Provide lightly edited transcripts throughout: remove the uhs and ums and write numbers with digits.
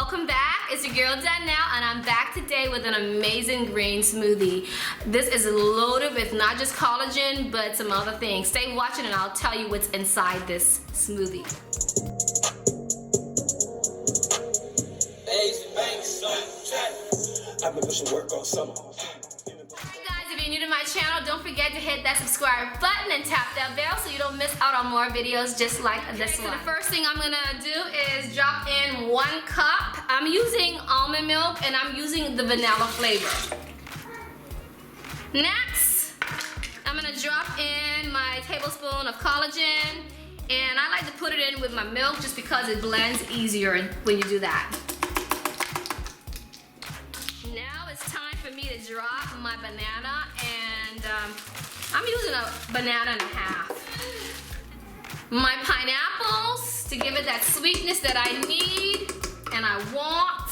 welcome back. It's your girl Danielle, and I'm back today with an amazing green smoothie. This is loaded with not just collagen, but some other things. Stay watching and I'll tell you what's inside this smoothie. I've been pushing work all summer. If you're new to my channel, don't forget to hit that subscribe button and tap that bell so you don't miss out on more videos just like this one. So the first thing I'm gonna do is drop in 1 cup. I'm using almond milk and I'm using the vanilla flavor. Next, I'm gonna drop in my tablespoon of collagen, and I like to put it in with my milk just because it blends easier when you do that. Now it's time for me to drop my banana, and I'm using a banana and a half. My pineapples to give it that sweetness that I need and I want.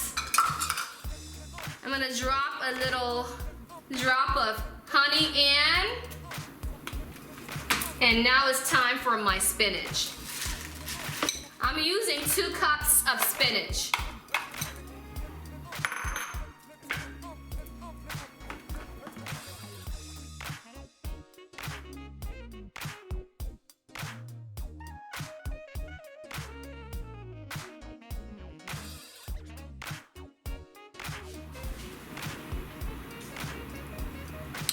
I'm gonna drop a little drop of honey in. And now it's time for my spinach. I'm using 2 cups of spinach.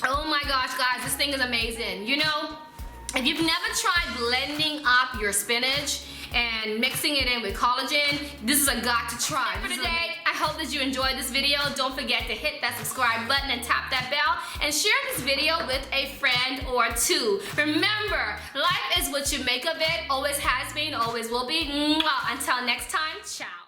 Oh my gosh, guys, this thing is amazing. You know, if you've never tried blending up your spinach and mixing it in with collagen, this is a got to try. For today, I hope that you enjoyed this video. Don't forget to hit that subscribe button and tap that bell and share this video with a friend or 2. Remember, life is what you make of it. Always has been, always will be. Until next time, ciao.